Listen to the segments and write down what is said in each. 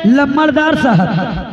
लम्बरदार साहब।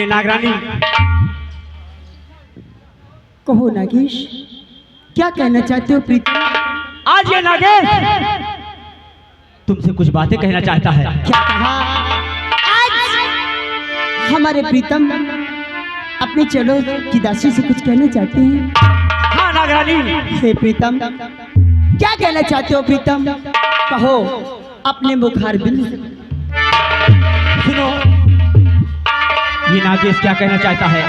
नागरानी, कहो नागेश, क्या कहना चाहते हो प्रीतम? आज ये नागेश तुमसे कुछ बातें कहना चाहता है। क्या कहा? आज हमारे प्रीतम अपने चलो की दासी से कुछ कहना चाहते हैं। हाँ नागरानी। हे प्रीतम, क्या कहना चाहते हो प्रीतम? कहो अपने मुखार बिन। सुनो, ये नागेश क्या कहना चाहता है।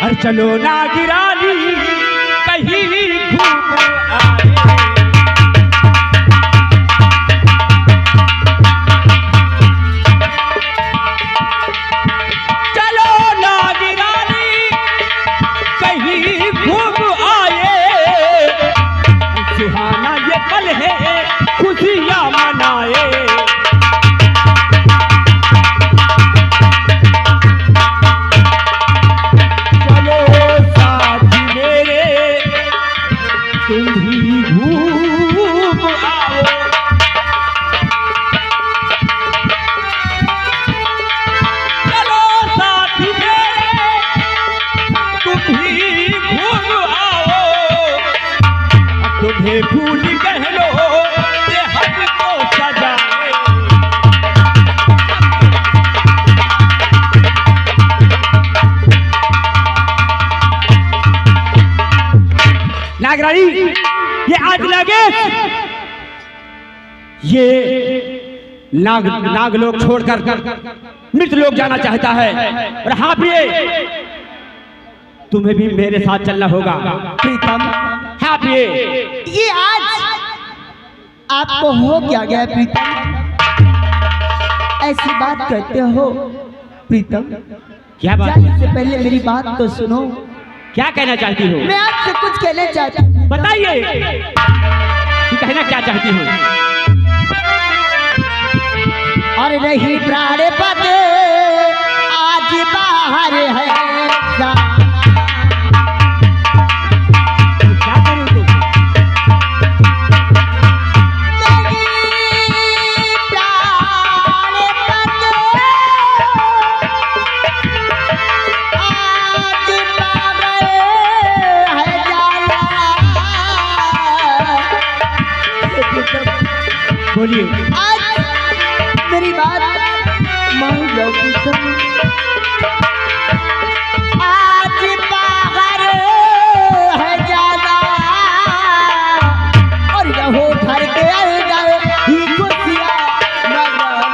अरे चलो नागिरानी कहीं घूम आए। चलो नागिरानी कहीं घूम आए, सुहाना ये पल है खुशियां मनाए। फूल कहलो ये हक को सजाए। नागरानी, ये आज लगे ये नाग लोग छोड़कर मृत लोग जाना चाहता है। और हाँ प्रिय, तुम्हें भी मेरे साथ चलना होगा। प्रीतम, हाँ प्रिय, ये आज आपको हो क्या गया प्रीतम? ऐसी बात करते हो प्रीतम? क्या बात? जाने से पहले मेरी बात तो सुनो। क्या कहना चाहती हो? मैं आपसे कुछ कहना चाहती हूँ। बताइए, तू कहना क्या चाहती हो? और रही प्राण पद आज बाहर है। बोलिए। आज मेरी बात मान लो प्रीतम। आज बाहर है जाना और रहो घर के अंदर ही खुशियां मनाओ।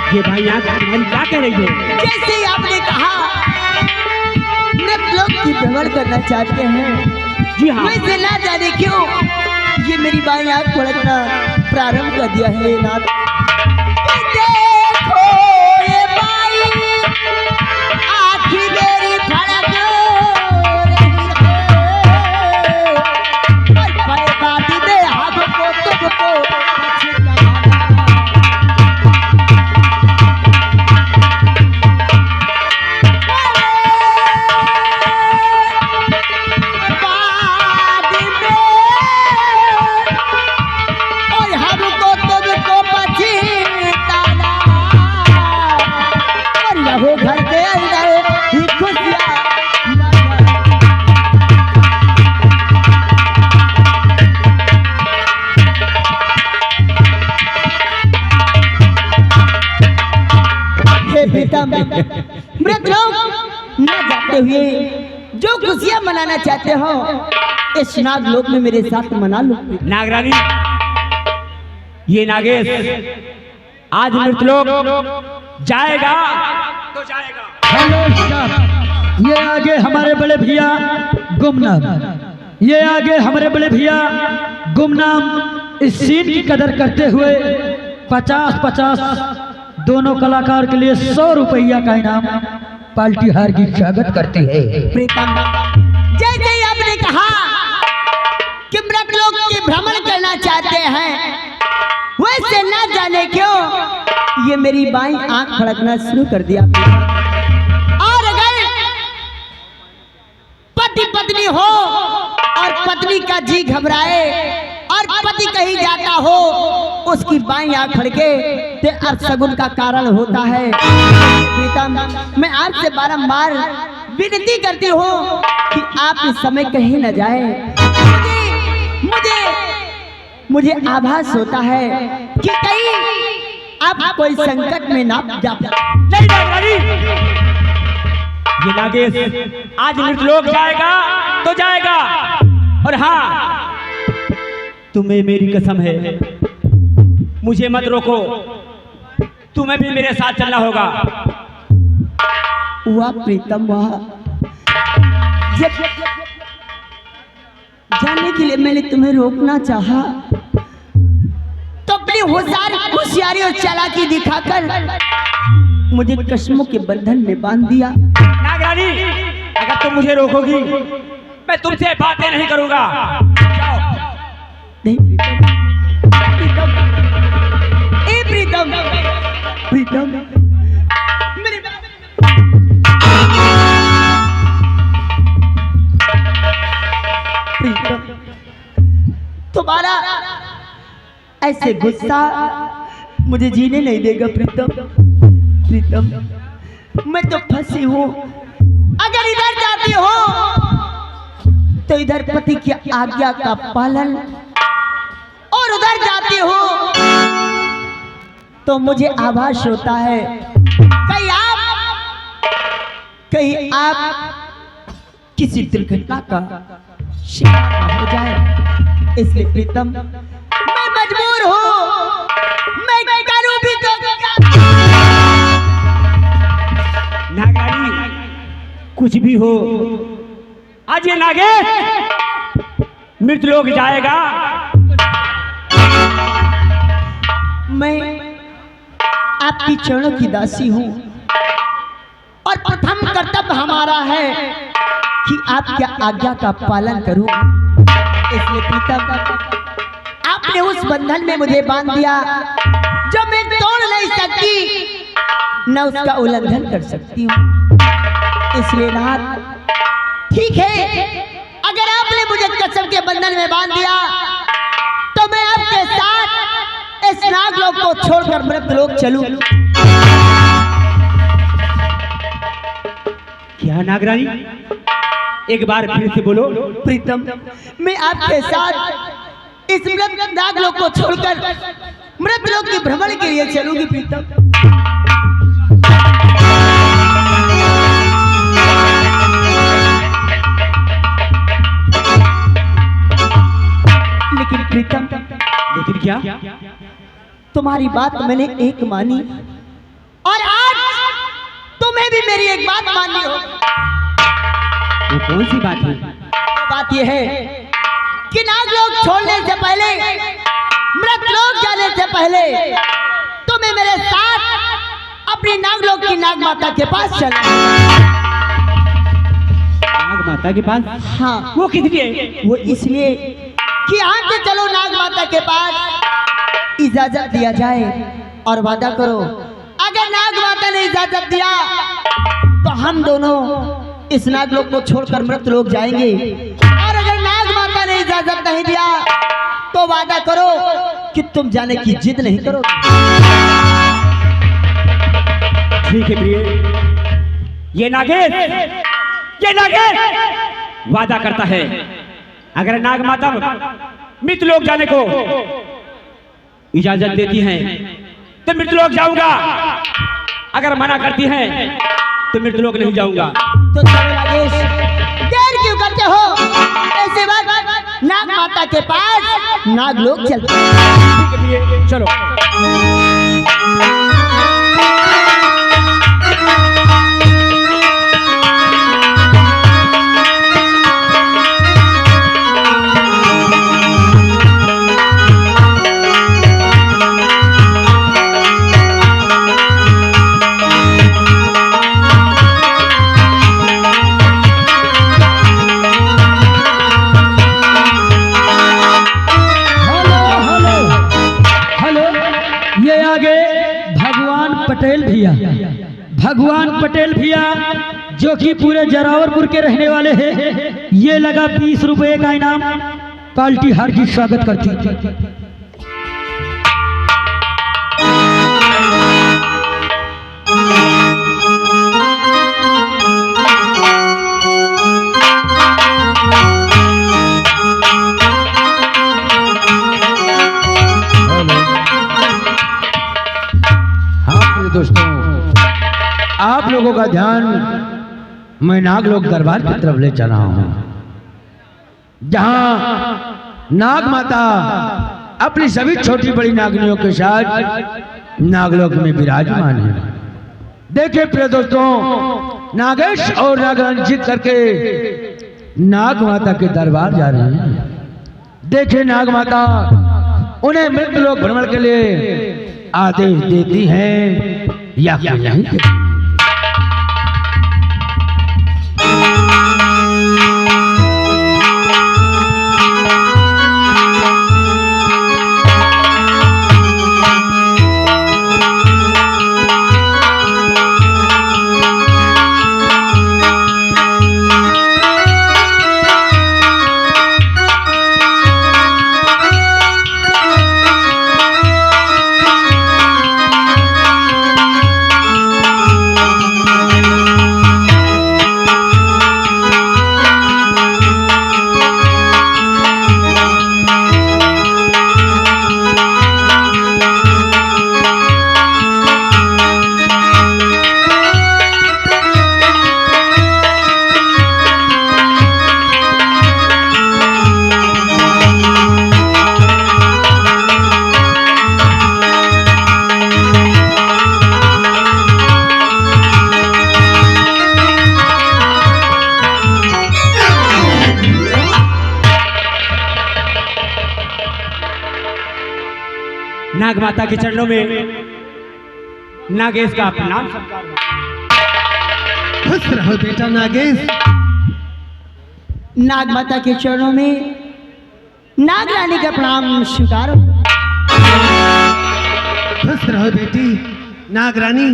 ये भाई यहाँ तुम्हारी क्या कह रही है? जैसे आपने कहा लोग की भ्रमण करना चाहते हैं। जी हाँ। वैसे ना जाने क्यों ये मेरी बाई आँख पलटना प्रारंभ कर दिया है नाथ। देखो ये बाई आँख मेरी फड़क रही है और बर्बादी में हाथों को तुमको प्रीतम, मृत लोग न जाते हुए जो खुशियां मनाना चाहते हो इस नाग लोक में मेरे साथ मना लो। नागरानी, ये नागेश आज मृतलोक जाएगा तो जाएगा। हेलो स्टाफ, ये आगे हमारे बड़े भैया गुमनाम, ये आगे हमारे बड़े भैया गुमनाम इस सीन की कदर करते हुए 50-50 दोनों कलाकार के लिए 100 रुपया का इनाम पार्टी हार की स्वागत करती है। प्रीतम, जैसे ही आपने कहा कि मृत लोग की भ्रमण करना चाहते हैं, वैसे ना जाने क्यों ये मेरी बाईं आंख फड़कना शुरू कर दिया। और अगर पति पत्नी हो और पत्नी का जी घबराए और पति कहीं जाता हो उसकी बाईं आंख फड़के ते अपशगुन का कारण होता है। प्रीतम, मैं आपसे बारंबार विनती करती हूँ कि आप इस समय कहीं न जाए। मुझे आभास होता है कि कहीं आप कोई संकट में ना जा। नहीं नागरानी, ये नागेश आज मृतलोक जाएगा तो जाएगा। और हाँ, तुम्हें मेरी कसम है, मुझे मत रोको, तुम्हें भी मेरे साथ चलना होगा। वाह प्रीतम वाह, जाने के लिए मैंने तुम्हें रोकना चाहा तो अपनी होशियारी और चालाकी दिखाकर मुझे कस्मों के बंधन में बांध दिया। नागरानी, अगर तुम मुझे रोकोगी मैं तुमसे बातें नहीं करूंगा। जाओ। नहीं प्रीतम, प्रीतम, प्रीतम, मेरे प्रीतम, तुम्हारा ऐसे गुस्सा मुझे जीने नहीं देगा। प्रीतम, प्रीतम, मैं तो फंसी हूँ। अगर इधर जाती हो तो इधर पति की आज्ञा का पालन, और उधर जाती हो तो मुझे आभास होता है कहीं आप किसी दुर्घटना का शिकार ना हो जाए। इसलिए प्रीतम, मैं मजबूर हूँ, मैं करूँ भी तो क्या? नागरानी, कुछ भी हो, आज ये नागेश मृतलोक जाएगा। मैं आपकी चरणों की दासी हूँ और प्रथम कर्तव्य हमारा है कि आपकी आज्ञा का पालन करूं। इसलिए प्रीतम, आपने उस बंधन में मुझे बांध दिया जो मैं तोड़ नहीं सकती, न उसका उल्लंघन कर सकती हूँ। इसलिए नाथ, ठीक है, अगर आपने मुझे कसम के बंधन में बांध दिया तो मैं आपके साथ इस नागलोक को छोड़कर मृतलोक चलूं। क्या नागरानी, एक बार फिर से बोलो। प्रीतम, मैं आपके साथ इस मृत नागलोक को छोड़कर मृतलोक के भ्रमण के लिए चलूंगी। प्रीतम, लेकिन प्रीतम, लेकिन क्या? तुम्हारी बात मैंने एक मानी और आज तुम्हें भी मेरी एक बात माननी हो। वो कौन सी बात है? बात यह है कि नागलोक छोड़ने से पहले, मृतलोक जाने से पहले तुम्हें मेरे साथ अपनी नागलोक की नाग माता के पास चलना। नाग माता के पास? हाँ। वो किस लिए? वो इसलिए कि यहाँ से चलो नाग माता के पास, इजाजत दिया जाए और वादा करो, अगर नाग माता ने इजाजत दिया तो हम दोनों इस नागलोक को छोड़कर मृतलोक जाएंगे, और अगर नाग माता ने इजाजत नहीं दिया तो वादा करो कि तुम जाने की जिद नहीं करोगे। ठीक है प्रिय, ये नागेश वादा करता है, अगर नाग माता मृतलोक जाने को इजाजत देती हैं तो मृतलोक जाऊंगा, अगर मना करती हैं तो मृतलोक नहीं जाऊंगा। तो चलो नागेश, देर क्यों करते हो? ऐसे वक्त नाग माता के पास नागलोक चलते हैं। ठीक है, चलो। भगवान पटेल भैया जो कि पूरे जरावरपुर के रहने वाले हैं, ये लगा 20 रुपए का इनाम। पार्टी हार्दिक स्वागत करती। दोस्तों, आप लोगों का ध्यान मैं नागलोक दरबार की तरफ ले चला हूं, जहां नाग माता अपनी सभी छोटी बड़ी नागनियों के साथ नागलोक में विराजमान है। देखिए प्रिय दोस्तों, नागेश और नागरानी जीत करके नाग माता के दरबार जा रहे हैं। देखिए नाग माता उन्हें मृतलोक भ्रमण के लिए आदेश देती है या फिर नहीं देती। नाग माता के चरणों में नागेश का प्रणाम। खुश रहो बेटा नागेश। नाग माता के चरणों में नाग रानी का प्रणाम स्वीकार। खुश रहो बेटी नागरानी।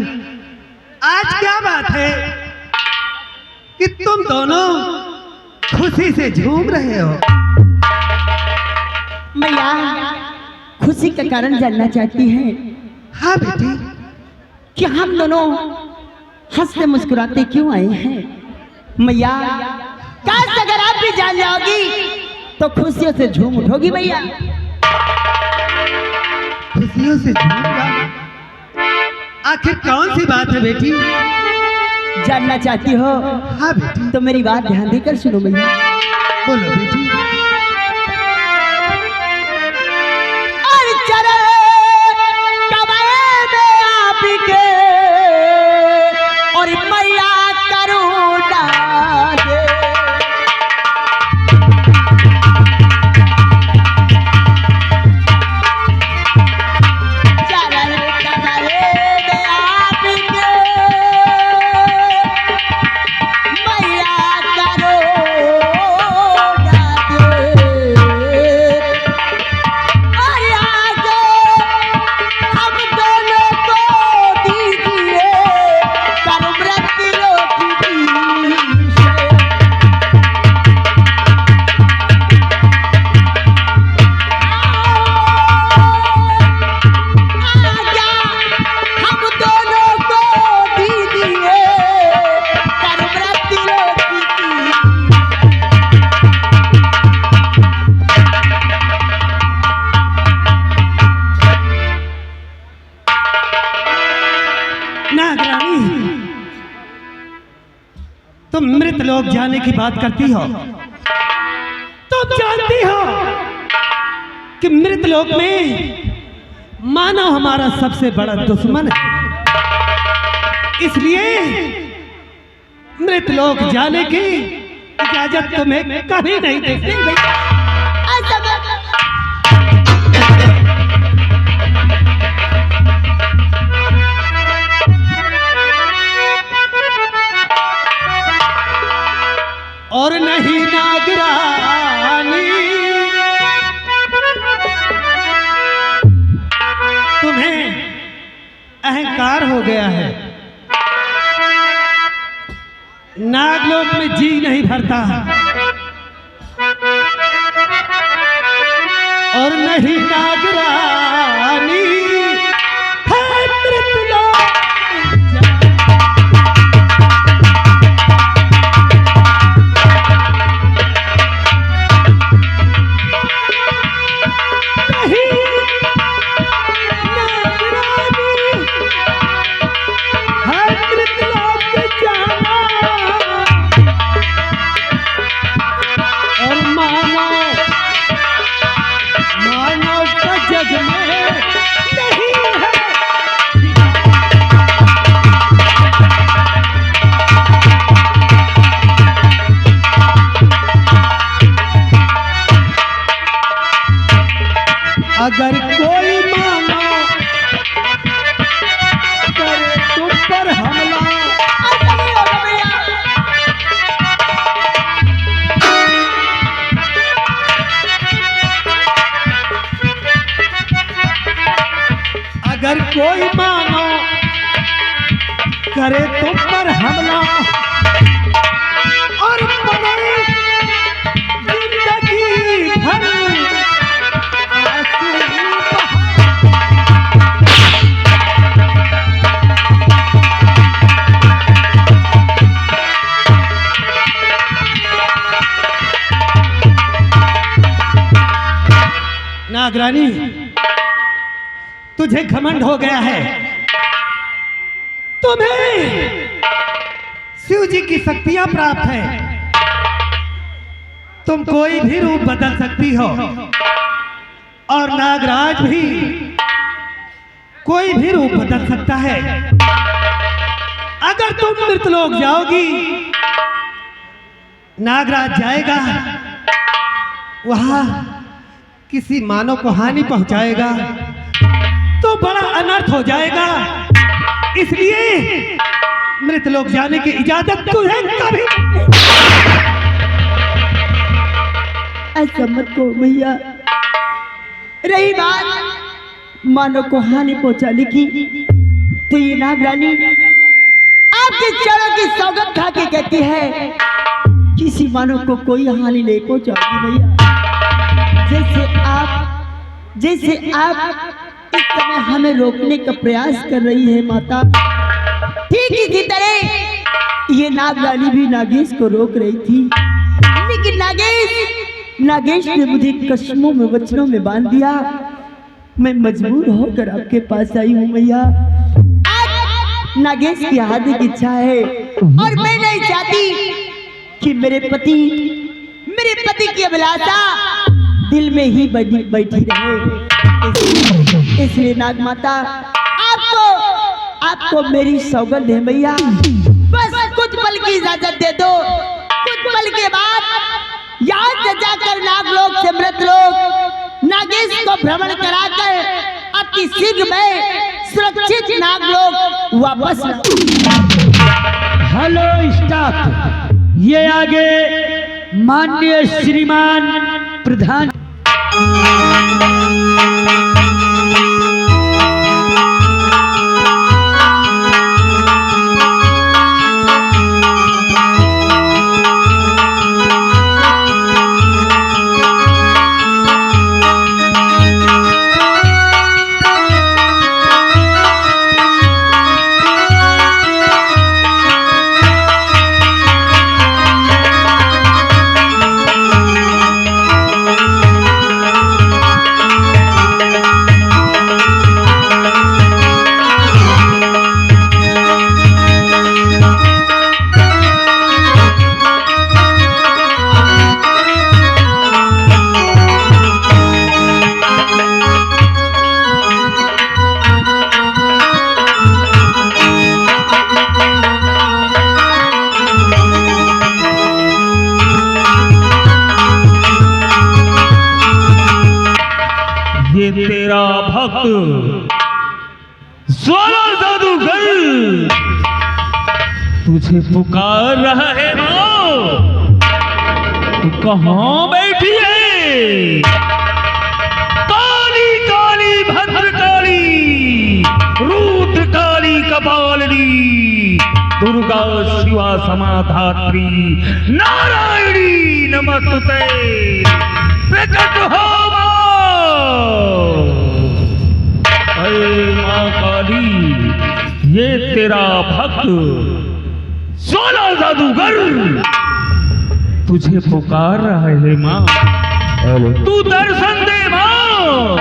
आज क्या बात है कि तुम दोनों खुशी से झूम रहे हो? मैया खुशी का कारण जानना चाहती हैं। हाँ बेटी। कि हम दोनों हंसते मुस्कुराते क्यों आए हैं? मैया काश अगर आप भी जान जाओगी तो खुशियों से झूम उठोगी। मैया खुशियों से झूम जाओ? आखिर कौन सी बात है बेटी? जानना चाहती हो? हाँ बेटी। तो मेरी बात ध्यान देकर सुनो मैया। बोलो बेटी। और मैया करुणा दे, चरण कमले में आपके मैया करुणा दे। नागरानी, तुम मृत लोक जाने की बात करती हो। तुम जानती हो कि मृत लोक में मानव हमारा सबसे बड़ा दुश्मन है, इसलिए मृत लोक जाने की इजाजत तुम्हें कभी नहीं देती भैया। और नहीं नागरानी, तुम्हें अहंकार हो गया है। नागलोक में जी नहीं भरता और नहीं नागरानी है मृतलोक। अगर कोई मानो करे तुम पर हमला, अगर कोई मानो करे तुम पर हमला और पड़े जिंदगी भर नागरानी, तुझे घमंड हो गया है। तुम्हें शिव जी की शक्तियां प्राप्त है, तुम कोई भी रूप बदल सकती हो और नागराज भी कोई भी रूप बदल सकता है। अगर तुम मृतलोक जाओगी, नागराज जाएगा, वहां किसी मानव को हानि पहुंचाएगा तो बड़ा अनर्थ हो जाएगा, इसलिए मृतलोक जाने की इजाजत तुझे कभी। ऐसा मत कहो भैया। रही बात मानव को हानि पहुंचाने की, तो ये नागरानी आपके चरणों की सौगंध खा के कहती है किसी मानव को कोई हानि नहीं पहुंचाएगी भैया। जैसे आप इस समय हमें रोकने का प्रयास कर रही है माता, ठीक इसी तरह ये नागरानी भी नागेश को रोक रही थी, लेकिन नागेश ने मुझे कस्मों में वचनों में बांध दिया। मैं मजबूर होकर आपके पास आई हूँ मैया। आज नागेश की हार्दिक इच्छा है और मैं नहीं चाहती कि मेरे पति की अभिलाषा दिल में ही बैठी रहे। इसलिए नाग माता, आपको मेरी सौगंध है मैया, बस कुछ पल की इजाजत दे दो। कुछ पल के बाद यहाँ से जाकर नागलोक से मृतलोक नागेश को भ्रमण कराकर अति शीघ्र में सुरक्षित नागलोक वापस। हेलो स्टाफ, ये आगे माननीय श्रीमान प्रधान। तुझे पुकार रहा है माँ। तू कहाँ बैठी है? काली काली भद्रकाली, रुद्र काली कपालिनी, दुर्गा शिवा समाधात्री, नारायणी नमस्ते। प्रकट हो माँ काली, ये तेरा भक्त 16 जादूगर तुझे पुकार रहा है माँ। तू दर्शन दे माँ।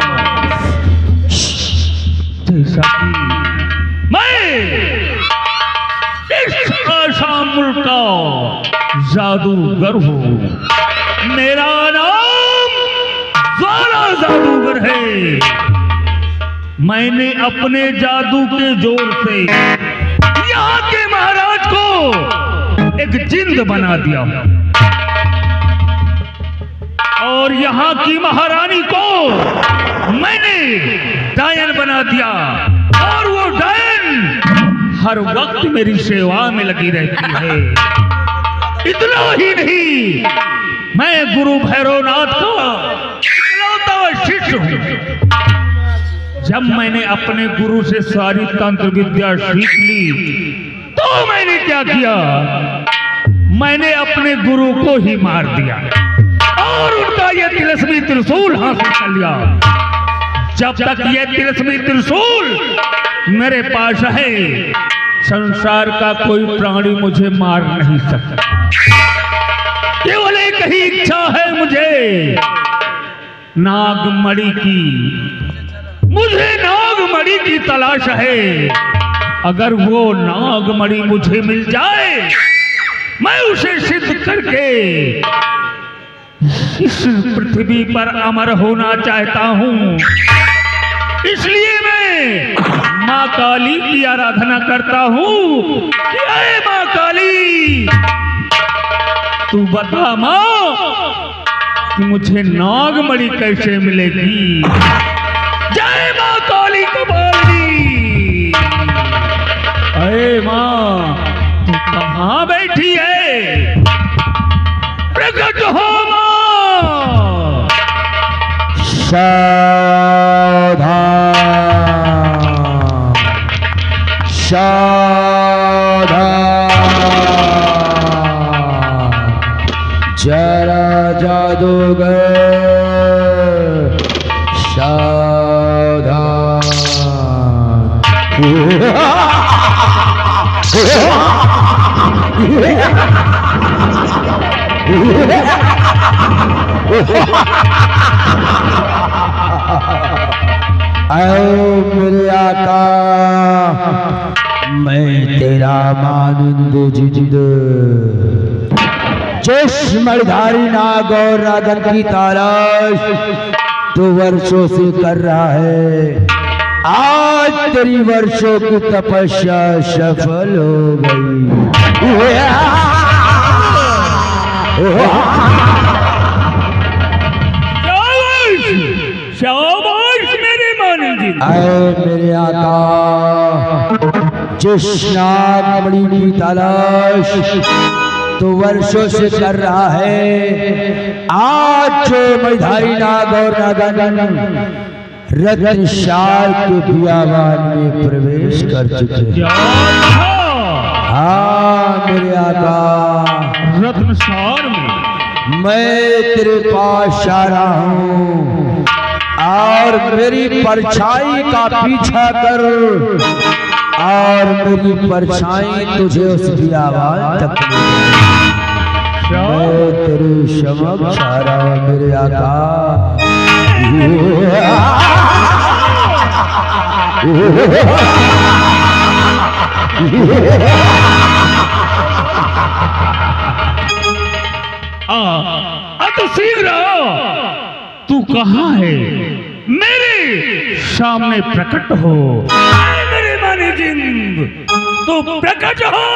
जैसा कि मैं इस आसाम मुल्क का जादूगर हूँ, मेरा नाम ज्वाला जादूगर है। मैंने अपने जादू के जोर से यहाँ के महाराज को एक जिंद बना दिया और यहाँ की महारानी को मैंने डायन बना दिया, और वो डायन हर वक्त मेरी सेवा में लगी रहती है। इतना ही नहीं, मैं गुरु भैरवनाथ का इकलौता शिष्य हूँ। जब मैंने अपने गुरु से सारी तंत्र विद्या सीख ली तो मैंने क्या किया, मैंने अपने गुरु को ही मार दिया और उनका यह तिलस्मी त्रिशूल हासिल कर लिया। जब तक यह तिलस्मी त्रिशूल मेरे पास है, संसार का कोई प्राणी मुझे मार नहीं सकता। केवल एक ही इच्छा है मुझे, नागमणि की। मुझे नागमणि की तलाश है। अगर वो नागमणि मुझे मिल जाए, मैं उसे सिद्ध करके इस पृथ्वी पर अमर होना चाहता हूँ। इसलिए मैं माँ काली की आराधना करता हूँ कि अरे माँ काली, तू बता माँ कि मुझे नागमणि कैसे मिलेगी। जय माँ काली कपालिनी। अरे माँ, तू कहाँ बैठी है? प्रकट हो माँ। सावधान सावधान, जरा जादूगर सावधान। आओ मेरे आका, मैं तेरा मानिंद जिंद, जिस मणिधारी नाग और राधन की तलाश तो वर्षों से कर रहा है, आज तेरी वर्षों की तपस्या सफल हो गई। शाबाश मेरे मानिंद। आए मेरे आका, जिस नागमणि की तलाश तो वर्षों से कर रहा है, आज जो मणिधारी नाग और नागन रत्नशाल के बियाबान में प्रवेश कर चुके हैं। हाँ मेरे आका, रत्नसार में मैं तेरे पास आ रहा हूँ और मेरी परछाई का पीछा कर और मेरी परछाई तुझे उस बियाबान तक ले जाए। मैं तेरे समक्ष आ रहा हूँ मेरे आका। तो शीघ्र तू कहाँ है? मेरे सामने प्रकट हो। मेरे मानी जिंद, तू प्रकट हो।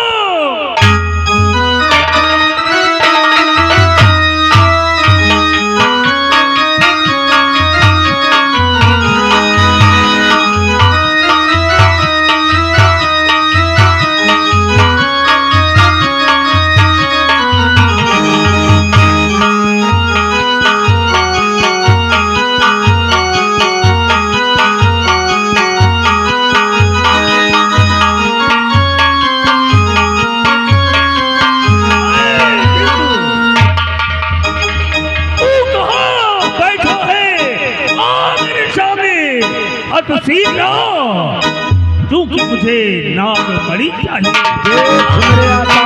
तस्वीर लो, क्योंकि मुझे नाग मणि चाहिए। देख मेरे आका,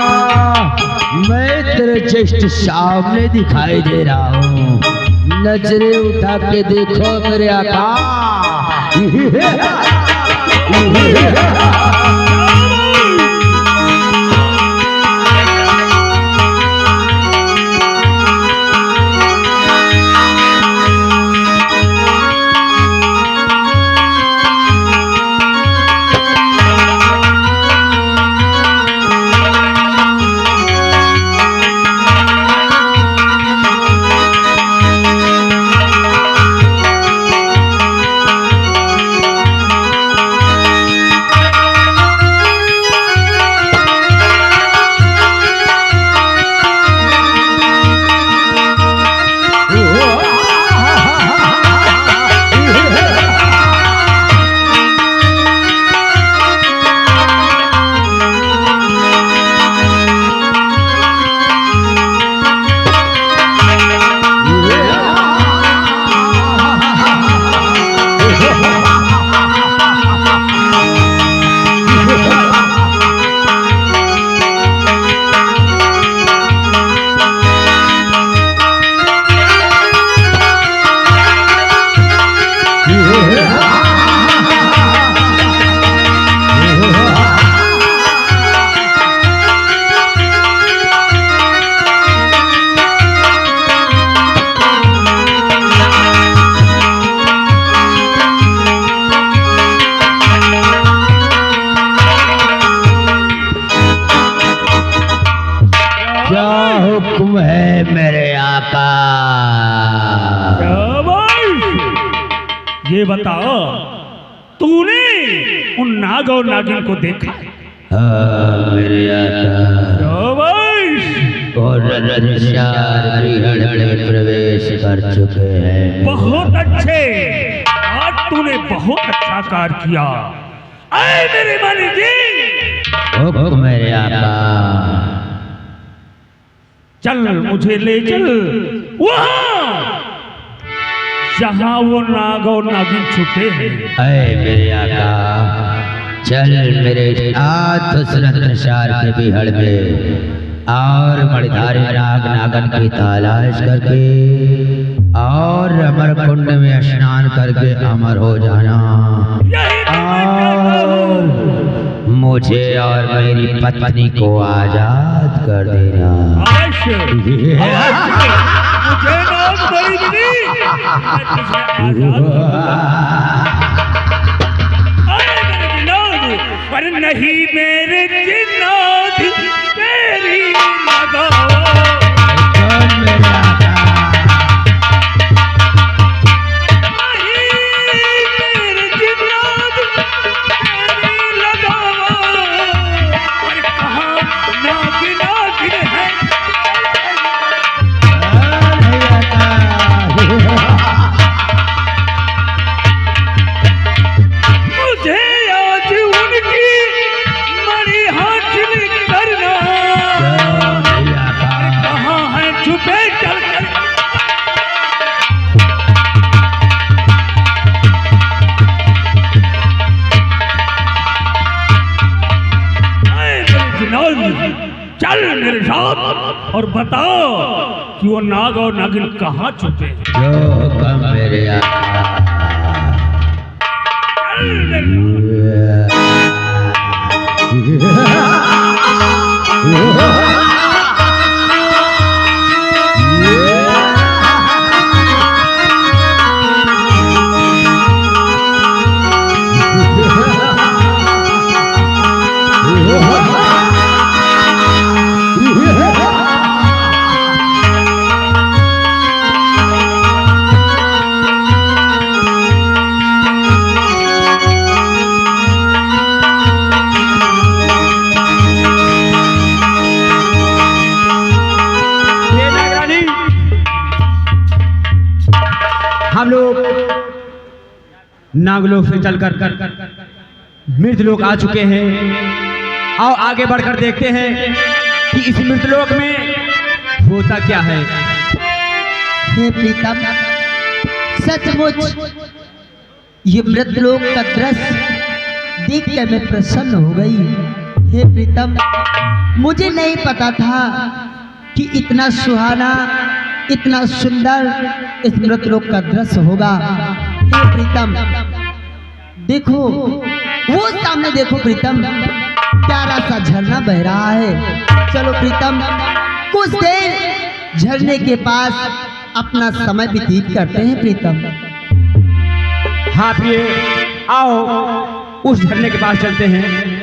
मैं तेरे जस्ट सामने दिखाई दे रहा हूँ, नजरें उठा के देखो मेरे आका। क्या हुक्म है मेरे आका? ये बताओ, तूने उन नाग और नागिन को देखा? हाँ मेरे आका, और में प्रवेश कर चुके हैं। बहुत अच्छे, आज तूने बहुत अच्छा कार्य किया। आए मेरे मणि जी, हुक्म मेरे आका। चल मुझे ले चल वहाँ जहाँ वो नाग और नागिन छुपे हैं। अरे मेरे आका, चल मेरे साथ उस रत्नसार के बिहड़ में और मणिधारी नाग नागन की तलाश करके और अमर कुंड में स्नान करके अमर हो जाना, और मुझे और मेरी पत्नी को आजाद कर देना। अवश्य, मुझे नाग मणि मिली, मैं तुझे आजाद करूंगा। अरे मेरे जिन्नात, पर नहीं मेरे जिन्नात तेरी लगाओ। चल मेरे साथ और बताओ कि वो नाग और नागिन कहाँ छुपे हैं। जो हुक्म मेरे आका। हम लोग नागलोक से चलकर मृतलोक आ चुके हैं। आओ आगे बढ़कर देखते हैं कि इस मृतलोक में होता क्या है। हे प्रीतम, सचमुच ये मृतलोक का दृश्य देख कर मैं प्रसन्न हो गई। हे प्रीतम, मुझे नहीं पता था कि इतना सुहाना, इतना सुंदर इस मृतलोक का दृश्य होगा। हे प्रीतम, देखो वो सामने देखो प्रीतम, प्यारा सा झरना बह रहा है। चलो प्रीतम, कुछ देर झरने के पास अपना समय व्यतीत करते हैं प्रीतम। हाँ प्रिय, आओ उस झरने के पास चलते हैं।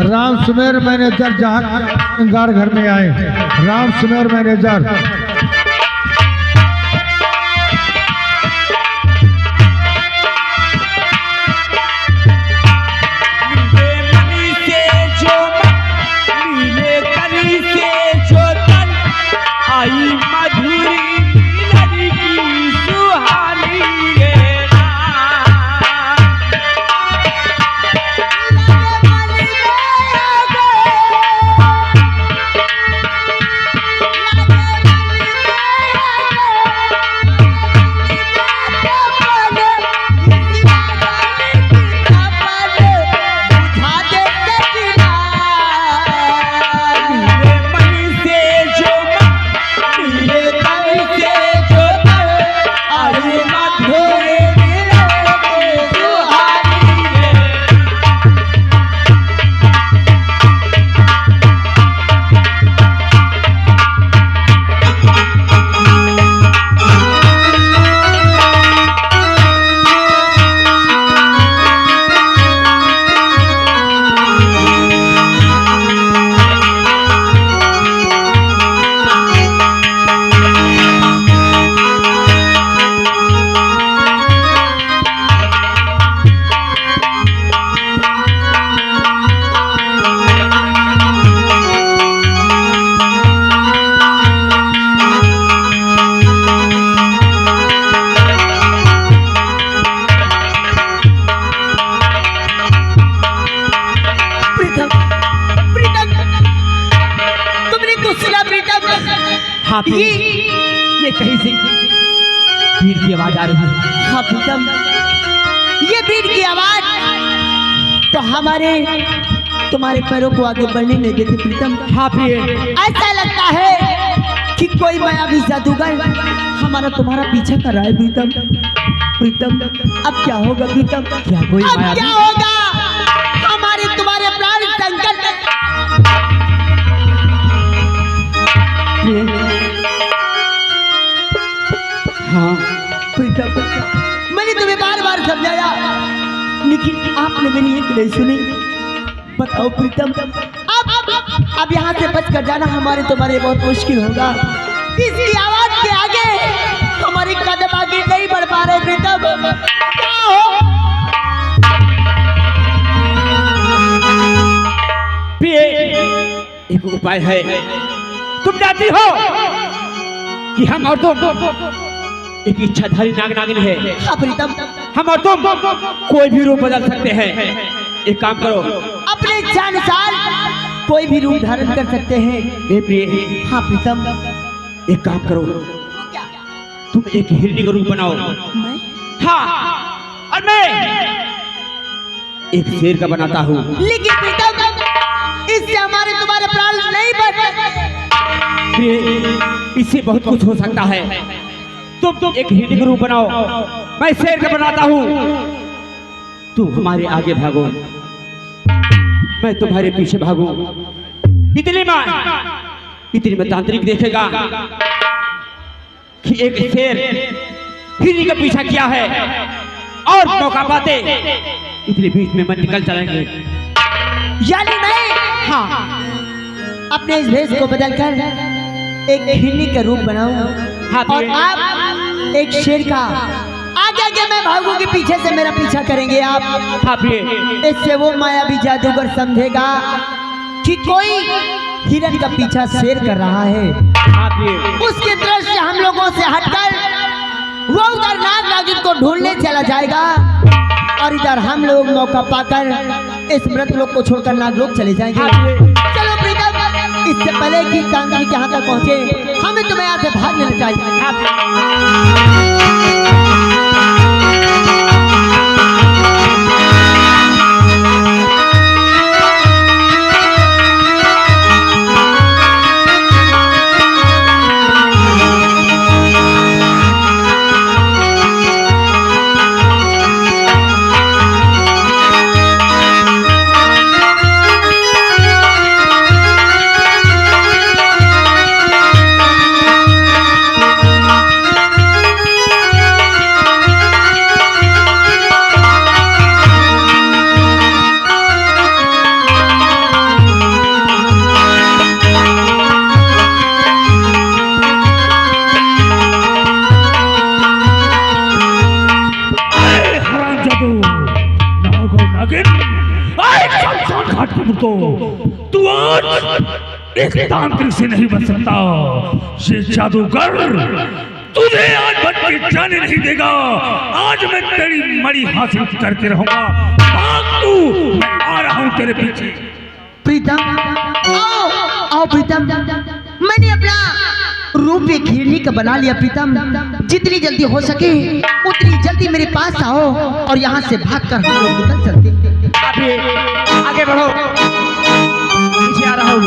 राम सुमेर मैनेजर जहां घर में आए। राम सुमेर मैनेजर। हाँ ये कहीं से भीड़ की आवाज आ रही है। हाँ प्रीतम, ये भीड़ की आवाज तो हमारे तुम्हारे पैरों को आगे बढ़ने नहीं देती प्रीतम। हाँ प्रिय, ऐसा लगता है कि कोई मायावी जादूगर हमारा तुम्हारा पीछा कर रहा है प्रीतम। प्रीतम, अब क्या होगा प्रीतम? क्या कोई अब मायावी? क्या होगा? हमारे तुम्हारे प्राण संकट में। हाँ प्रीतम, मैंने तुम्हें बार बार समझाया लेकिन आपने मेरी एक नहीं सुनी। बताओ प्रीतम, अब यहाँ से बच कर जाना हमारे तुम्हारे बहुत मुश्किल होगा। इसकी आवाज के आगे हमारे कदम आगे नहीं बढ़ पा रहे प्रीतम। क्या हो? प्रिय, एक उपाय है। तुम जानती हो कि हम और तुम एक इच्छाधारी नाग नागिन है। हाँ प्रीतम, हम और तुम कोई भी रूप बदल सकते हैं। एक काम करो, अपने इच्छा अनुसार कोई भी रूप धारण कर सकते हैं। ए प्रिय, हाँ प्रीतम, एक काम करो, क्या? तुम एक हिरनी का रूप बनाओ। मैं? हाँ, और मैं एक शेर का बनाता हूँ। लेकिन प्रीतम, इससे हमारे तुम्हारे प्राण नहीं बढ़ सकते। प्रिय, इससे बहुत कुछ हो सकता है। तुम एक हिरनी का रूप बनाओ, मैं शेर का बनाता हूँ। तुम हमारे आगे भागो, मैं तुम्हारे पीछे भागूं। इतने में तांत्रिक देखेगा कि एक शेर हिरनी का पीछा किया है और मौका पाते इतने बीच में मैं निकल चलेंगे। यानी मैं हाँ अपने इस भेष को बदलकर एक हिरनी का रूप बनाऊं हाँ, और आप एक शेर का आगे आगे मैं भागूंगी, पीछे से मेरा पीछा करेंगे आप। हाँ प्रिय, इससे वो मायावी जादूगर समझेगा कि कोई हिरन का पीछा शेर कर रहा है। हाँ प्रिय, उसके दृश्य हम लोगों से हटकर वो उधर नाग नागिन को ढूंढने चला जाएगा और इधर हम लोग मौका पाकर इस मृत लोग को छोड़कर नागलोक चले जाएंगे। चलो प्रीतम, इससे पहले कि चांदनी के यहाँ तक पहुँचे हमें तुम्हें यहाँ से भाग लेना चाहिए। तू आज एक तांत्रिक से नहीं बच सकता। ये जादूगर तुझे आज बच के जाने नहीं देगा। आज मैं तेरी मणि हासिल करके रहूंगा। भाग तू, मैं आ रहा हूं तेरे पीछे। प्रीतम आओ आओ प्रीतम, मैंने अपना रूप एक हिरनी का बना लिया। प्रीतम जितनी जल्दी हो सके उतनी जल्दी मेरे पास आओ और यहाँ से भागकर हम लोग निकल चलते हैं। आगे बढ़ो, पीछे आ रहा हूँ।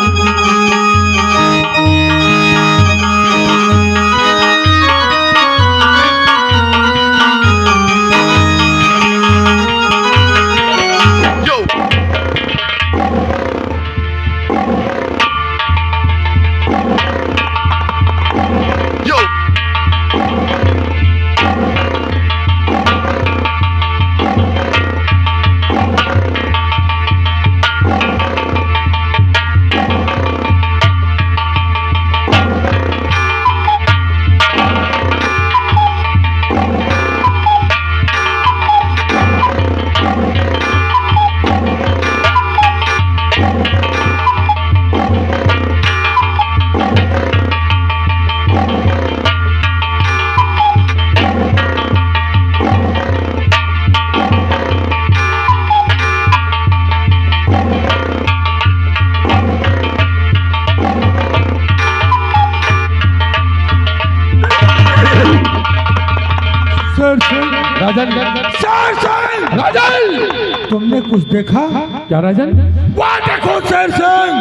राजन, तुमने कुछ देखा क्या राजन? वहाँ देखो शेर सिंह,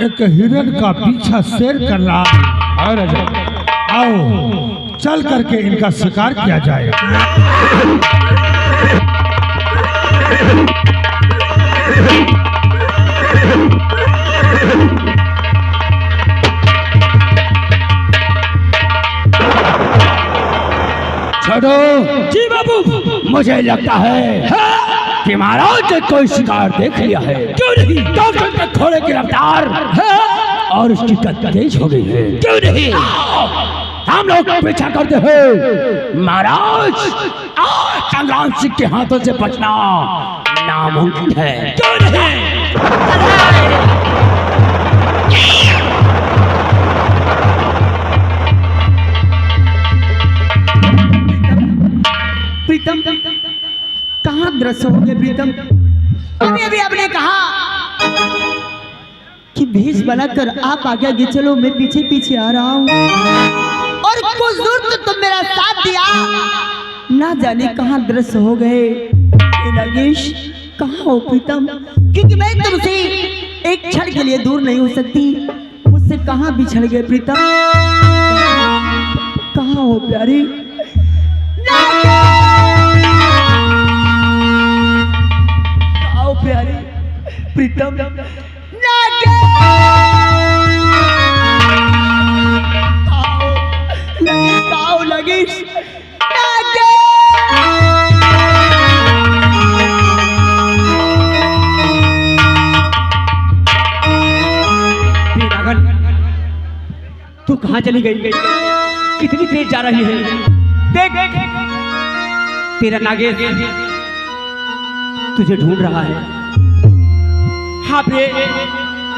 एक हिरन का पीछा शेर कर रहा है। राजन, आओ चल करके इनका शिकार किया जाए। छोड़ो जी बाबू, मुझे लगता है कि महाराज ने कोई शिकार देख लिया है। क्यों नहीं? तो उसके घोड़े की रफ्तार और उसकी कद तेज हो गई है। क्यों नहीं? हम लोग पीछा करते हैं। महाराज, संग्राम सिंह के हाथों से बचना नामुमकिन है। क्यों नहीं? प्रीतम कहाँ दृश्य हो गए? प्रीतम अभी अभी आपने कहा कि भेष बनाकर आप आगे आगे चलो, मैं पीछे पीछे आ रहा हूँ और कुछ दूर तो तुम मेरा साथ दिया, ना जाने कहाँ दृश्य हो गए। नागेश कहाँ हो प्रीतम? क्योंकि मैं तुमसे एक क्षण के लिए दूर नहीं हो सकती। मुझसे कहाँ बिछड़ गए प्रीतम? कहाँ हो प्यारी? आओ प्यारी प्रीतम, आओ कहाँ चली गई? कितनी तेज जा रही है? देख तेरा नागेश तुझे ढूंढ रहा है। हाँ प्रिय,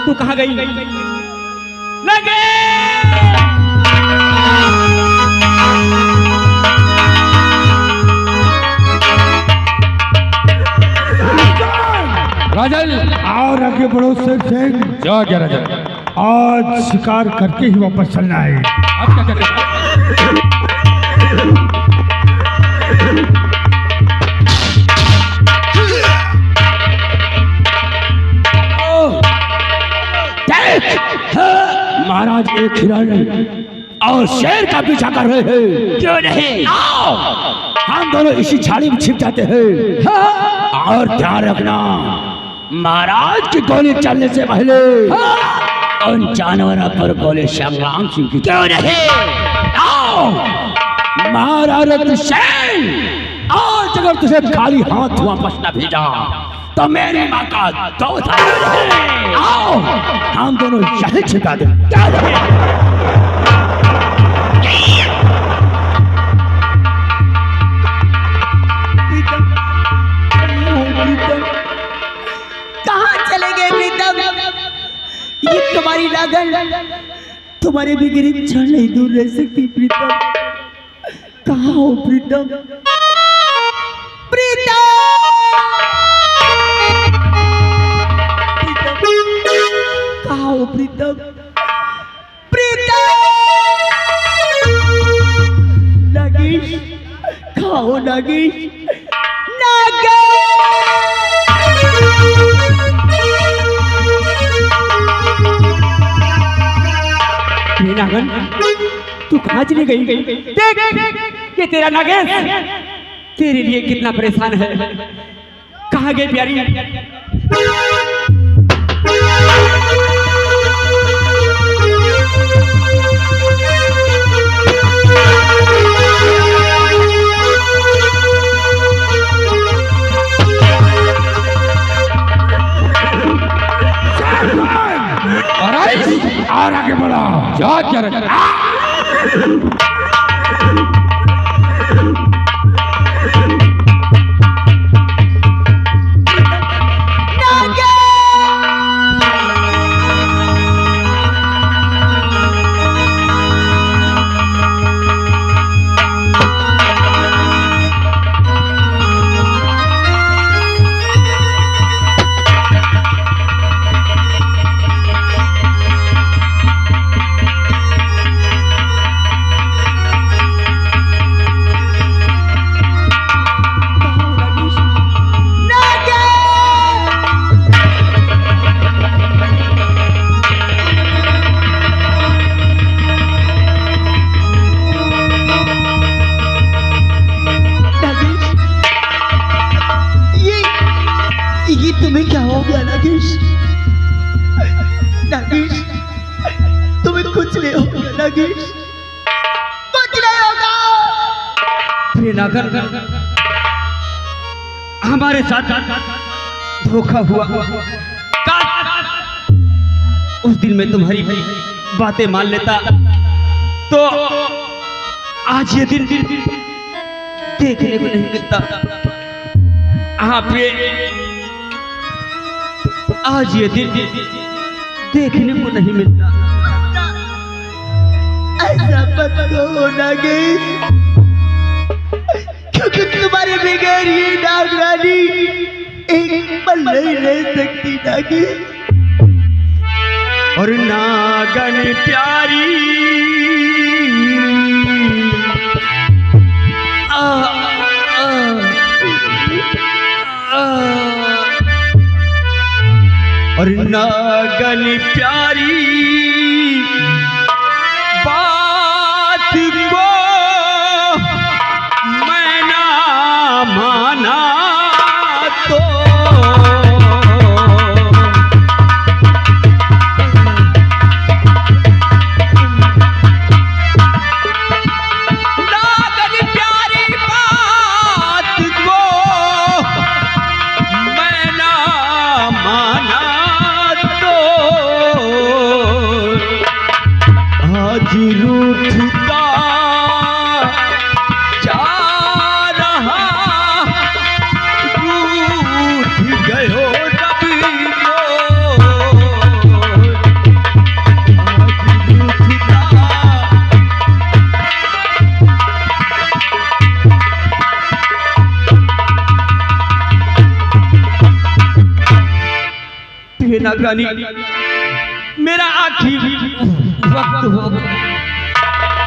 तू कहाँ गई? नागेश! राजन और आगे बढ़ो शेर सिंह। जा क्या राजा? आज शिकार करके ही वापस चलना है। अब क्या करें? महाराज एक हिरण और शेर का पीछा कर रहे हैं। क्यों नहीं? आओ हम दोनों इसी झाड़ी में छिप जाते हैं। और ध्यान रखना, महाराज की गोली चलने से पहले उन जानवरों पर गोली संग्राम सिंह की। क्यों नहीं? आओ महाराज शेर, आज अगर तुझे खाली हाथ वापस न भेजा तो मेरी माँ का दो था। आओ हम दोनों यही छिपा दे। कहाँ चले गए प्रीतम? ये तुम्हारी नागन तुम्हारे बिगड़ क्षण नहीं दूर रह सकती प्रीतम। कहाँ हो प्रीतम? प्रीतम! कहाँ हो प्रीतम? प्रीतम! नागेश, कहाँ हो नागेश? नागन, तू कहाँ चली गई? देख ये तेरा नागेश तेरे लिए कितना परेशान है। कहाँ गई प्यारी? और आगे बढ़ा। जा क्या राजा? तुम्हें क्या हो गया नागेश? नागेश, तुम्हें कुछ नहीं होगा नागेश, कुछ नहीं होगा। प्रिय नागन, हमारे साथ धोखा हुआ। उस दिन मैं तुम्हारी बातें मान लेता तो आज ये दिन देखने को नहीं मिलता। हाँ प्रिय, आज ये दिन देखने को नहीं मिलता। ऐसा मत कहो नागेश, क्योंकि तुम्हारे बगैर ये नागरानी एक पल नहीं रह सकती नागेश। और नागन प्यारी और नागन प्यारी बात को मैं ना माना तो नागन प्यारी बात को मैं ना माना आज प्रिय नागरानी, मेरा आखिरी वक्त हो गया,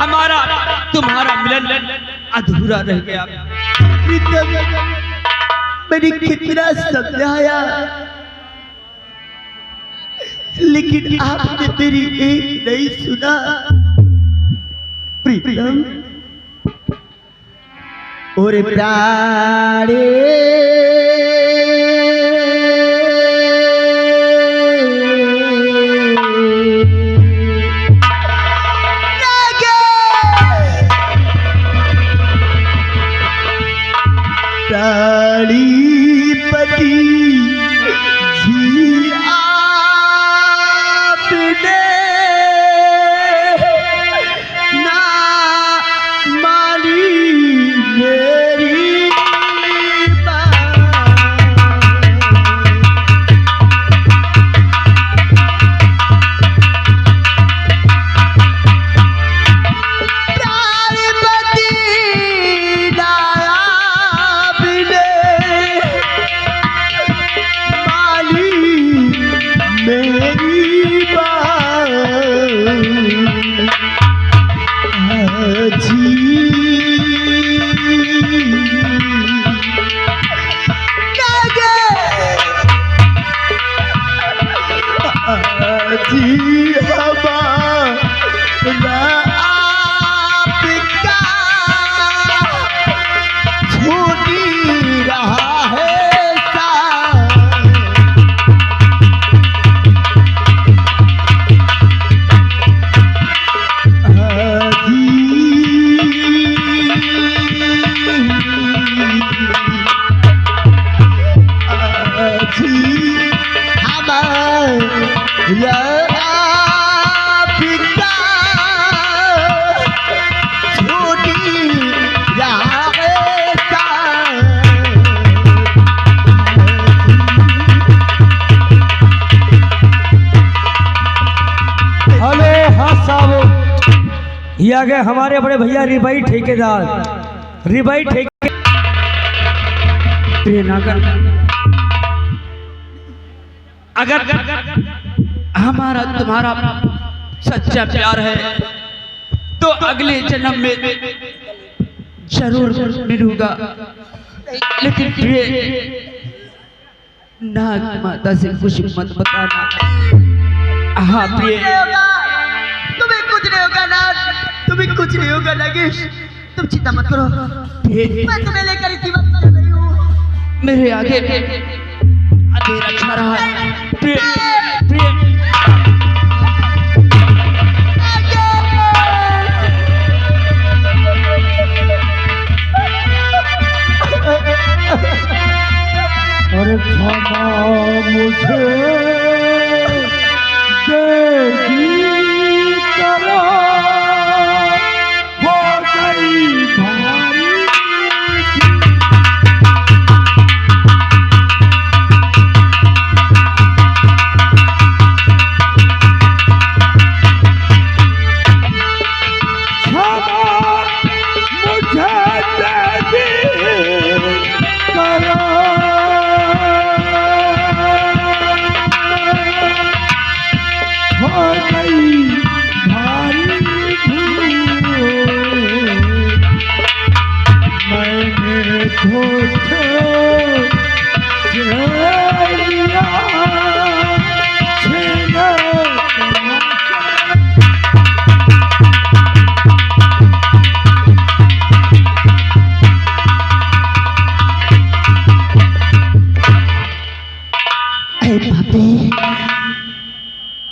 हमारा तुम्हारा मिलन अधूरा रह गया। प्रीतम, मैंने कितना समझाया, लेकिन आपने मेरी एक नहीं सुना। प्रीतम, और प्राणे प्राणीपति जी आपने ना मानी मेरी बात। प्राणीपति ना मेरी बात जी हमारा आपका छूटी रहा है ये आ गए हमारे बड़े भैया रिबाई ठेकेदार, रिबाई ठेके। प्रिय नागर, अगर हमारा तुम्हारा सच्चा प्यार है तो अगले जन्म में जरूर मिलूंगा, लेकिन प्रिय नाग माता से कुछ मत बताना। हाँ प्रिय, तुम्हें कुछ नहीं होगा नाग, तुम्हें कुछ नहीं होगा नागेश, तुम चिंता मत करो, मैं तुम्हें लेकर इसी वक्त चल रही हूँ। मेरे आगे अंधेरा छा रहा है। प्रिय, प्रिय अरे क्षमा मुझे देगी करा हो गई भारी।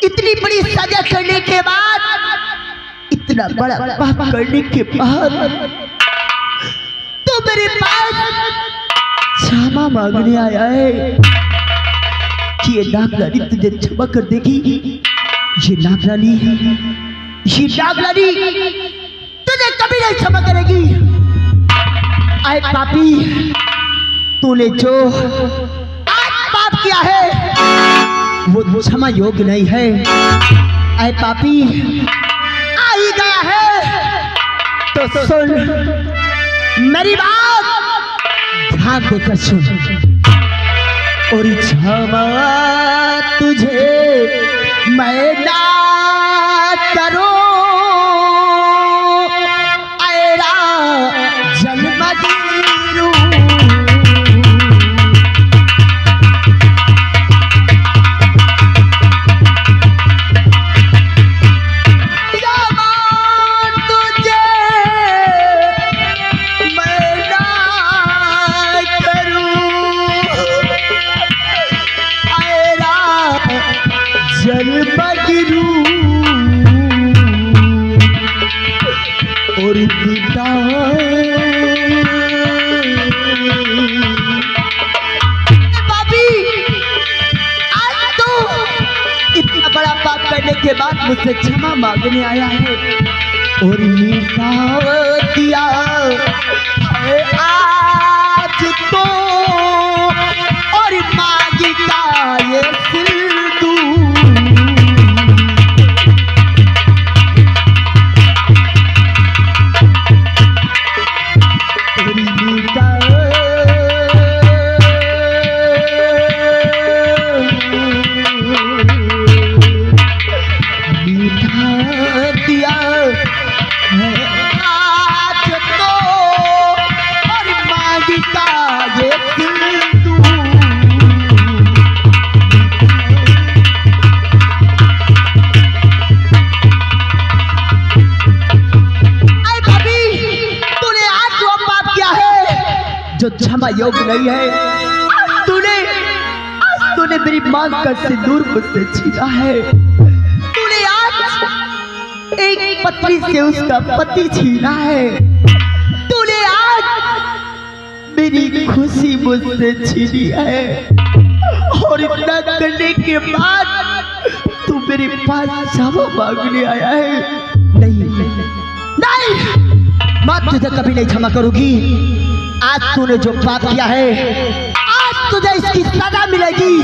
इतनी बड़ी सजा करने के बाद, इतना बड़ा पाप करने के बाद तो मेरे पास क्षमा मांगने आया है कि ये नागरानी तुझे क्षमा कर देगी। ये नागरानी तुझे कभी नहीं क्षमा करेगी। आए पापी, तूने जो आज पाप किया है वो क्षमा योग्य नहीं है। आए पापी, आ ही गया है तो सुन मेरी बात, ध्यान देकर सुन। और क्षमा तुझे मैं ना करो ऐरा जन्म गिरू। और पिता बाबी आज तो इतना बड़ा पाप करने के बाद मुझसे क्षमा मांगने आया है और मीठा दिया है आज तो और मांगी का ये सिंदूर। जो क्षमा योग्य नहीं है। आज तूने मेरी मांग का सिंदूर मुझसे छीना है। तूने आज एक पत्नी से उसका पति छीना है। तूने आज मेरी खुशी मुझसे छीनी है और इतना करने के बाद तू मेरे पास क्षमा मांगने आया है। नहीं मैं तुझे कभी नहीं क्षमा करूंगी। आज तूने जो पाप किया है आज तुझे इसकी सजा मिलेगी।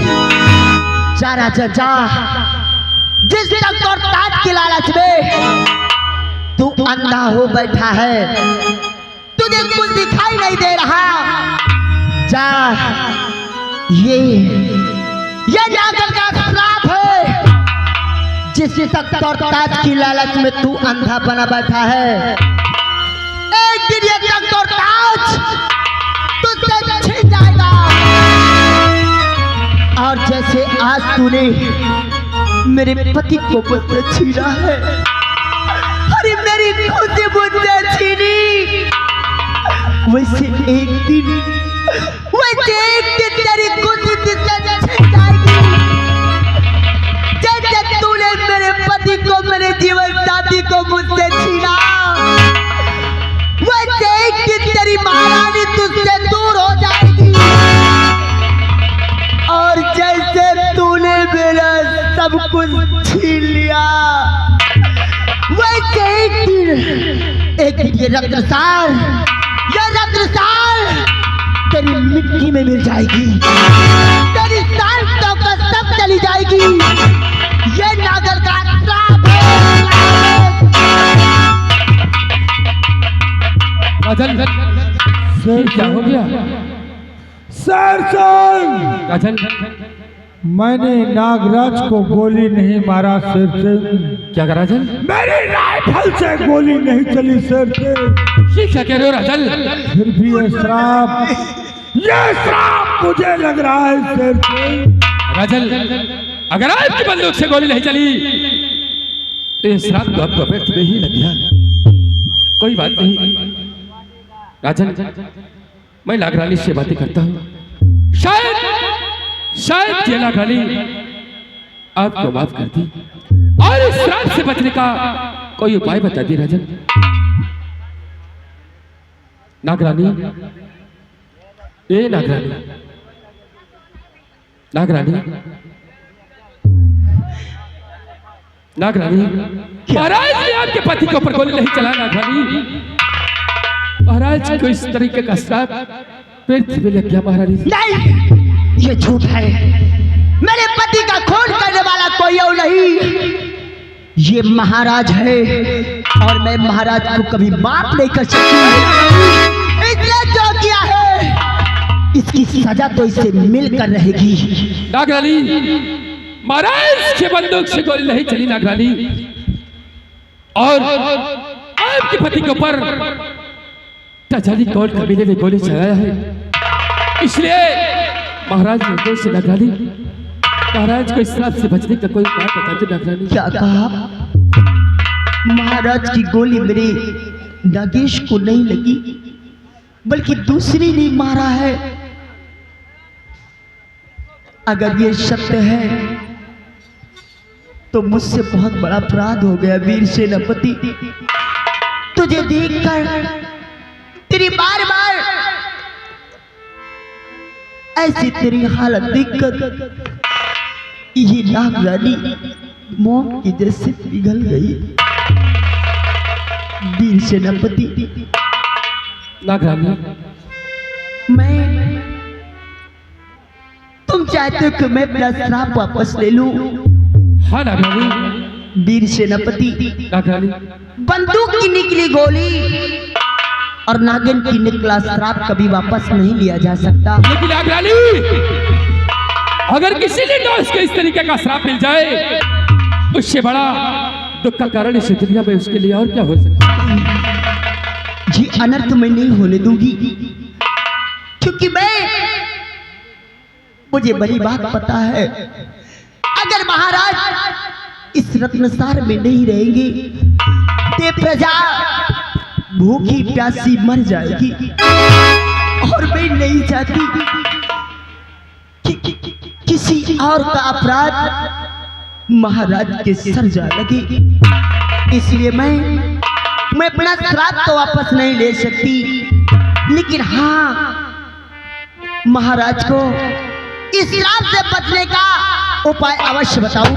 जा राजा जा, जिस तक और ताज के लालच में तू अंधा हो बैठा है, तुझे कुछ दिखाई नहीं दे रहा। जा, ये नागल का श्राप है। जिस तक और ताज की लालच में तू अंधा बना बैठा है, एक दिन ये तक और ताज तुझसे छिन जाएगा। और जैसे आज तूने मेरे पति को मुझसे छीना है, अरे मेरी खुशी मुझसे छीनी, वैसे एक दिन तेरी खुशी तुझसे छिन जाएगी। जैसे तूने मेरे पति को, मेरे जीवन साथी को मुझसे छीना, वैसे एक दिन तेरी महारानी तुझसे दूर हो जाएगी। और जैसे तूने मेरा सब कुछ छीन लिया, वैसे एक दिन ये रत्नसाल तेरी मिट्टी में मिल जाएगी। तेरी सांसों का सब चली जाएगी। ये नागर का श्राप है। सर क्या हो गया? राजन, मैंने नागराज को गोली नहीं मारा सिर से। क्या कहा राजन? मेरी राइफल से गोली नहीं चली सिर से। ये क्या कह रहे हो राजन? फिर भी ये श्राप मुझे लग रहा है सिर से। राजन, अगर आपकी बंदूक से गोली नहीं चली तो ये श्राप तो आपको व्यक्त में ही लग गया। कोई बात नहीं राजन, मैं नागरानी से बातें करता हूँ। शायद ये नागरानी आपको माफ कर दी और इस श्राप से बचने का कोई उपाय बता दी। राजन, नागरानी, ए नागरानी, नागरानी, महाराज ने आपके पति के ऊपर गोली नहीं चला। नागरानी, महाराज को इस तरीके का श्राप पृथ्वी में लग गया। महारानी नहीं, ये झूठ है। मेरे पति का खून करने वाला कोई और नहीं, ये महाराज है और मैं महाराज को कभी माफ नहीं कर सकती। इसने जो किया है इसकी सजा तो इसे मिलकर रहेगी। नागरानी, महाराज के बंदूक से गोली नहीं चली नागरानी, और आपके पति के ऊपर तजाली कोर्ट कबीले ने गोली चलाया है, इसलिए महाराज निर्दोष है नागरानी। महाराज को इस रात से बचने का कोई उपाय बताते नागरानी। क्या कहा? महाराज की गोली मेरे नागेश को नहीं लगी, बल्कि दूसरी ने मारा है। अगर ये सत्य है तो मुझसे बहुत बड़ा अपराध हो गया वीर सेनापति। तुझे देखकर, तेरी बार बार ऐसी तेरी हालत देखकर ये नागरानी मोम की जैसे पिघल गई। वीर सेनापति, नागरानी, तुम चाहते हो कि मैं अपना श्राप वापस ले लूं? हाँ नागरानी। वीर सेनापति, नागरानी, बंदूक की निकली गोली और नागिन की निकला श्राप कभी वापस नहीं लिया जा सकता। लेकिन नागरानी, अगर किसी ने दोष के इस तरीके का श्राप मिल जाए, उससे बड़ा दुख का कारण इस दुनिया में उसके लिए और क्या हो सकता है? ये अनर्थ मैं नहीं होने दूंगी, क्योंकि मुझे बड़ी बात पता है। अगर महाराज इस रत्नसार में नहीं रहेंगे तो प्रजा भूखी प्यासी मर जाएगी, और मैं नहीं चाहती कि किसी और का अपराध महाराज के सर जा लगे। इसलिए मैं अपना श्राप तो वापस नहीं ले सकती, लेकिन हाँ, महाराज को इस श्राप से बचने का उपाय अवश्य बताऊं।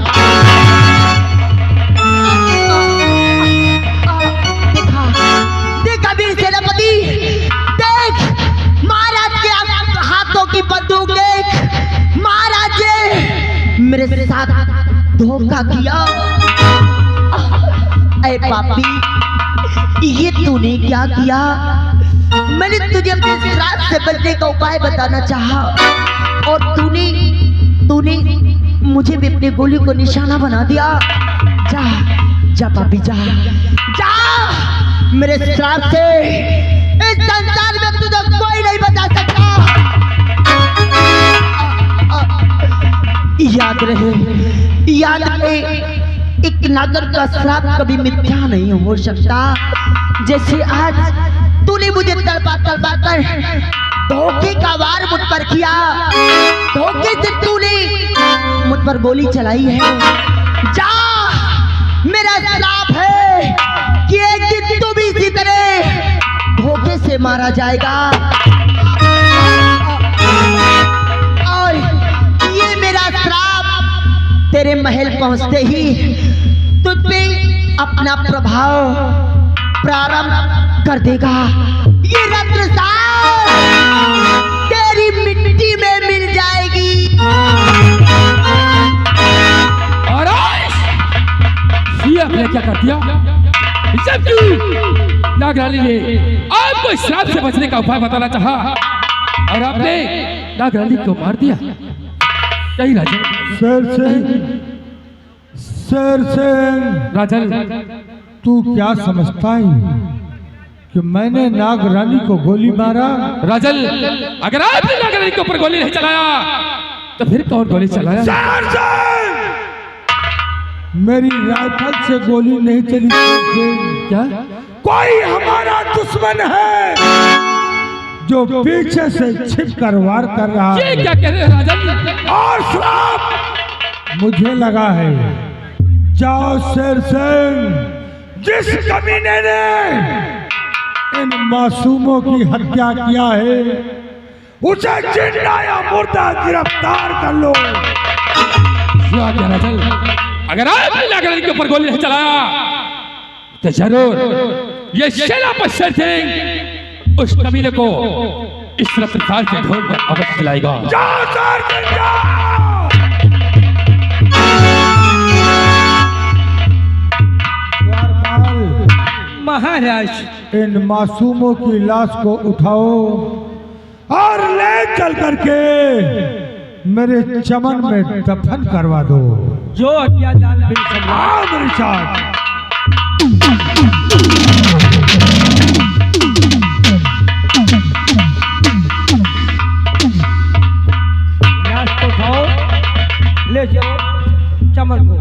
देखा वीर सेनापति, देख महाराज के हाथों की बंदूक देख। महाराज ने मेरे साथ धोखा किया। ऐ पापी, ये तूने क्या किया? मैंने तुझे अपने श्राप से बचने का उपाय बताना चाहा, और तूने मुझे भी अपनी गोली को निशाना बना दिया। जा जा पापी, जा जा। मेरे श्राप से इस संसार में तुझे कोई नहीं बचा सकता। याद रहे, एक नागर का श्राप कभी मिथ्या नहीं हो सकता। जैसे आज तूने मुझे तड़पा कर धोखे का वार मुझ पर किया, धोखे से तूने मुझ पर गोली चलाई है। जा, मेरा श्राप है कि एक दिन तू भी इसी तरह धोखे से मारा जाएगा। और ये मेरा श्राप तेरे महल पहुंचते ही तुझ पे अपना प्रभाव प्रारंभ कर देगा। ये रत्नसार तेरी मिट्टी में मिल जाएगी। और ये आपने क्या कर दिया? नागरानी ने आपको इस श्राप से बचने का उपाय बताना चाहा, और आपने नागरानी को मार दिया। यही राजन। शेर सिंह, राजन, तू क्या समझता है कि मैंने नागरानी को गोली मारा? राजन, अगर आपने नागरानी के ऊपर गोली नहीं चलाया तो फिर कौन गोली चलाया? शेर सिंह, मेरी राइफल से गोली नहीं चली। क्या कोई हमारा दुश्मन है जो पीछे से छिप कर वार कर रहा ये है, क्या कह रहे हैं राजन? और श्राप मुझे लगा है। जाओ शेर सिंह, जिस कमीने ने इन मासूमों की हत्या किया है उसे जिंदा या मुर्दा गिरफ्तार कर लो। क्या कह राजन? अगर आपने नागरानी के ऊपर गोली नहीं चलाया तो जरूर ये सेनापति शेर सिंह उस कमीने को इस रफ्तार के ढोल पर अवश्य खिलाएगा। जाओ शेर सिंह, जाओ। महाराज, इन मासूमों की लाश को उठाओ और ले उन्हें चल करके मेरे चमन में दफन करवा दो। जो हत्यादार बिन सम्राट। हाँ मेरे साथ। लाश को उठाओ, ले जाओ चमन को।